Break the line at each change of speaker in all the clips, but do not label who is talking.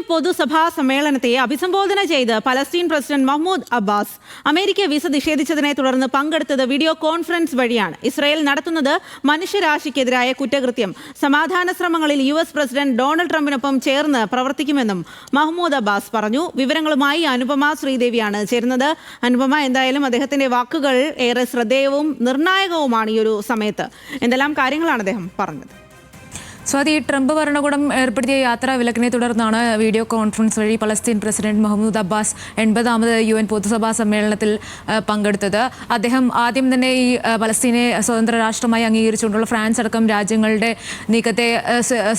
പൊതുസഭാ സമ്മേളനത്തെ അഭിസംബോധന ചെയ്ത് Palestine president Mahmoud Abbas America visa നിഷേധിച്ചതിനെ തുടർന്ന് പങ്കെടുത്തത് വീഡിയോ കോൺഫറൻസ് വഴിയാണ്. ഇസ്രായേൽ നടത്തുന്നത് മനുഷ്യരാശിക്കെതിരായ കുറ്റകൃത്യം. സമാധാന ശ്രമങ്ങളിൽ US പ്രസിഡന്റ് ഡൊണാൾഡ് ട്രംപിനൊപ്പം ചേർന്ന് പ്രവർത്തിക്കുമെന്നും മഹ്മൂദ് അബ്ബാസ് പറഞ്ഞു. വിവരങ്ങളുമായി അനുപമ ശ്രീദേവിയാണ് ചേരുന്നത്. അനുപമ, എന്തായാലും അദ്ദേഹത്തിന്റെ വാക്കുകൾ ഏറെ ശ്രദ്ധേയവും നിർണായകവുമാണ് ഈ ഒരു സമയത്ത്. എന്തെല്ലാം കാര്യങ്ങളാണ് അദ്ദേഹം പറഞ്ഞത്?
സ്വാതി, ട്രംപ് ഭരണകൂടം ഏർപ്പെടുത്തിയ യാത്രാ വിലക്കിനെ തുടർന്നാണ് വീഡിയോ കോൺഫറൻസ് വഴി പലസ്തീൻ പ്രസിഡന്റ് മഹ്മൂദ് അബ്ബാസ് 80ാമത് UN പൊതുസഭാ സമ്മേളനത്തിൽ പങ്കെടുത്തത്. അദ്ദേഹം ആദ്യം തന്നെ ഈ പലസ്തീനെ സ്വതന്ത്ര രാഷ്ട്രമായി അംഗീകരിച്ചുകൊണ്ടുള്ള ഫ്രാൻസ് അടക്കം രാജ്യങ്ങളുടെ നീക്കത്തെ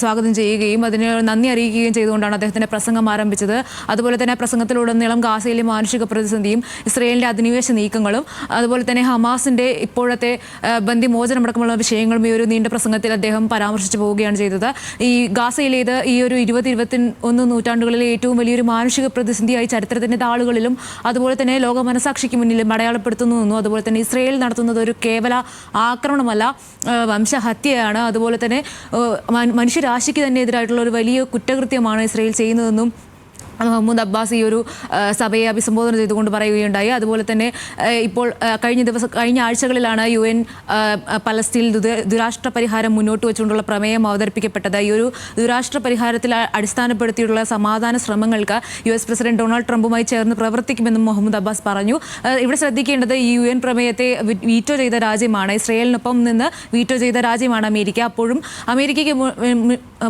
സ്വാഗതം ചെയ്യുകയും അതിന് നന്ദി അറിയിക്കുകയും ചെയ്തുകൊണ്ടാണ് അദ്ദേഹത്തിന്റെ പ്രസംഗം ആരംഭിച്ചത്. അതുപോലെ തന്നെ പ്രസംഗത്തിലുടനീളം ഗാസയിലെ മാനുഷിക പ്രതിസന്ധിയും ഇസ്രയേലിന്റെ അധിനിവേശ നീക്കങ്ങളും അതുപോലെ തന്നെ ഹമാസിന്റെ ഇപ്പോഴത്തെ ബന്ദിമോചനമടക്കമുള്ള വിഷയങ്ങളും ഈ ഒരു നീണ്ട പ്രസംഗത്തിൽ അദ്ദേഹം പരാമർശിച്ചു പോവുകയാണ് ചെയ്തത്. ഈ ഗാസയിലേത് ഈ ഒരു 20-21 നൂറ്റാണ്ടുകളിലെ ഏറ്റവും വലിയൊരു മാനുഷിക പ്രതിസന്ധിയായി ചരിത്രത്തിന്റെ താളുകളിലും അതുപോലെ തന്നെ ലോക മനസാക്ഷിക്ക് മുന്നിലും അടയാളപ്പെടുത്തുന്നു. അതുപോലെ തന്നെ ഇസ്രയേൽ നടത്തുന്നത് ഒരു കേവല ആക്രമണമല്ല, വംശഹത്യയാണ്. അതുപോലെ തന്നെ മനുഷ്യരാശിക്ക് തന്നെ എതിരായിട്ടുള്ള ഒരു വലിയ കുറ്റകൃത്യമാണ് ഇസ്രയേൽ ചെയ്യുന്നതെന്നും മഹ്മൂദ് അബ്ബാസ് ഈ ഒരു സഭയെ അഭിസംബോധന ചെയ്തുകൊണ്ട് പറയുകയുണ്ടായി. അതുപോലെ തന്നെ ഇപ്പോൾ കഴിഞ്ഞ ആഴ്ചകളിലാണ് UN പലസ്തീൻ ദുരാഷ്ട്ര പരിഹാരം മുന്നോട്ട് വെച്ചുകൊണ്ടുള്ള പ്രമേയം അവതരിപ്പിക്കപ്പെട്ടത്. ഈ ഒരു ദുരാഷ്ട്ര പരിഹാരത്തിൽ അടിസ്ഥാനപ്പെടുത്തിയിട്ടുള്ള സമാധാന ശ്രമങ്ങൾക്ക് US പ്രസിഡന്റ് ഡൊണാൾഡ് ട്രംപുമായി ചേർന്ന് പ്രവർത്തിക്കുമെന്നും മഹ്മൂദ് അബ്ബാസ് പറഞ്ഞു. ഇവിടെ ശ്രദ്ധിക്കേണ്ടത് ഈ UN പ്രമേയത്തെ വീറ്റോ ചെയ്ത രാജ്യമാണ്, ഇസ്രയേലിനൊപ്പം നിന്ന് വീറ്റോ ചെയ്ത രാജ്യമാണ് അമേരിക്ക. അപ്പോഴും അമേരിക്കയ്ക്ക്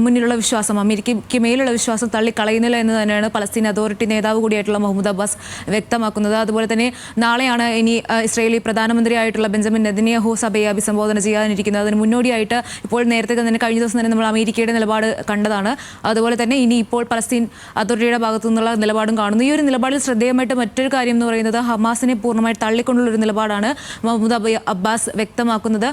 മുന്നിലുള്ള വിശ്വാസം, അമേരിക്കയ്ക്ക് മേലുള്ള വിശ്വാസം തള്ളിക്കളയുന്നില്ല എന്ന് തന്നെയാണ് പലസ്തീൻ അതോറിറ്റി നേതാവ് കൂടിയായിട്ടുള്ള മഹ്മൂദ് അബ്ബാസ് വ്യക്തമാക്കുന്നത്. അതുപോലെ തന്നെ നാളെയാണ് ഇനി ഇസ്രയേലി പ്രധാനമന്ത്രിയായിട്ടുള്ള ബെഞ്ചമിൻ നെതന്യാഹു സഭയെ അഭിസംബോധന ചെയ്യാനിരിക്കുന്നത്. അതിന് മുന്നോടിയായിട്ട് ഇപ്പോൾ നേരത്തെ തന്നെ കഴിഞ്ഞ ദിവസം തന്നെ നമ്മൾ അമേരിക്കയുടെ നിലപാട് കണ്ടതാണ്. അതുപോലെ തന്നെ ഇനി ഇപ്പോൾ പലസ്തീൻ അതോറിറ്റിയുടെ ഭാഗത്തു നിന്നുള്ള നിലപാടും കാണുന്നു. ഈ ഒരു നിലപാടിൽ ശ്രദ്ധേയമായിട്ട് മറ്റൊരു കാര്യം എന്ന് പറയുന്നത് ഹമാസിനെ പൂർണ്ണമായി തള്ളിക്കൊണ്ടുള്ളൊരു നിലപാടാണ് മഹ്മൂദ് അബ്ബാസ് വ്യക്തമാക്കുന്നത്.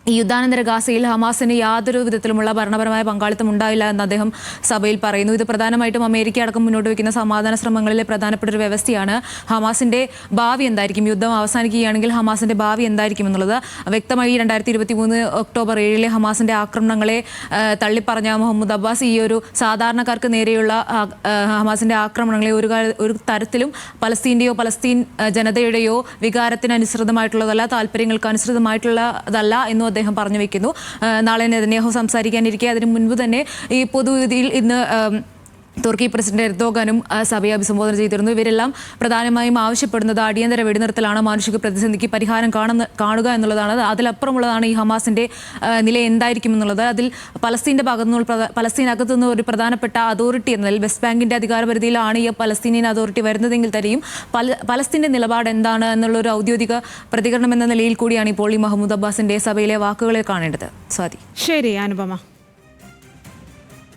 ഈ യുദ്ധാനന്തര ഗാസയിൽ ഹമാസിന് യാതൊരു വിധത്തിലുമുള്ള ഭരണപരമായ പങ്കാളിത്തം ഉണ്ടായില്ല എന്ന് അദ്ദേഹം സഭയിൽ പറയുന്നു. ഇത് പ്രധാനമായിട്ടും അമേരിക്ക അടക്കം മുന്നോട്ട് വയ്ക്കുന്ന സമാധാന ശ്രമങ്ങളിലെ പ്രധാനപ്പെട്ട ഒരു വ്യവസ്ഥയാണ്. ഹമാസിന്റെ ഭാവി എന്തായിരിക്കും, യുദ്ധം അവസാനിക്കുകയാണെങ്കിൽ ഹമാസിന്റെ ഭാവി എന്തായിരിക്കും എന്നുള്ളത് വ്യക്തമായി 2023 ഒക്ടോബർ 7 ഹമാസിന്റെ ആക്രമണങ്ങളെ തള്ളിപ്പറഞ്ഞ മഹ്മൂദ് അബ്ബാസ് ഈ ഒരു സാധാരണക്കാർക്ക് നേരെയുള്ള ഹമാസിന്റെ ആക്രമണങ്ങളെ ഒരു തരത്തിലും പലസ്തീന്റെയോ പലസ്തീൻ ജനതയുടെയോ വികാരത്തിന് അനുസൃതമായിട്ടുള്ളതല്ല, താല്പര്യങ്ങൾക്ക് അനുസൃതമായിട്ടുള്ളതല്ല എന്നും അദ്ദേഹം പറഞ്ഞു വെക്കുന്നു. നാളെ നെതന്യാഹു സംസാരിക്കാനിരിക്കെ അതിന് മുൻപ് തന്നെ ഈ പൊതുവേദിയിൽ ഇന്ന് തുർക്കി പ്രസിഡന്റ് എർദോഗാനും സഭയെ അഭിസംബോധന ചെയ്തിരുന്നു. ഇവരെല്ലാം പ്രധാനമായും ആവശ്യപ്പെടുന്നത് അടിയന്തര വെടിനിർത്തലാണ്, മാനുഷിക പ്രതിസന്ധിക്ക് പരിഹാരം കാണുക എന്നുള്ളതാണ്. അതിലപ്പുറമുള്ളതാണ് ഈ ഹമാസിന്റെ നില എന്തായിരിക്കും എന്നുള്ളത്. അതിൽ പലസ്തീന്റെ ഭാഗത്തുനിന്നുള്ള പലസ്തീനകത്തു നിന്ന് ഒരു പ്രധാനപ്പെട്ട അതോറിറ്റി എന്നതിൽ വെസ്റ്റ് ബാങ്കിന്റെ അധികാരപരിധിയിലാണ് ഈ പലസ്തീനിയൻ അതോറിറ്റി വരുന്നതെങ്കിൽ തന്നെയും പലസ്തീന്റെ നിലപാട് എന്താണ് എന്നുള്ള ഒരു ഔദ്യോഗിക പ്രതികരണം എന്ന നിലയിൽ കൂടിയാണ് ഇപ്പോൾ ഈ മഹ്മൂദ് അബ്ബാസിന്റെ സഭയിലെ വാക്കുകളെ കാണേണ്ടത്. സ്വാതി.
ശരി അനുപമ.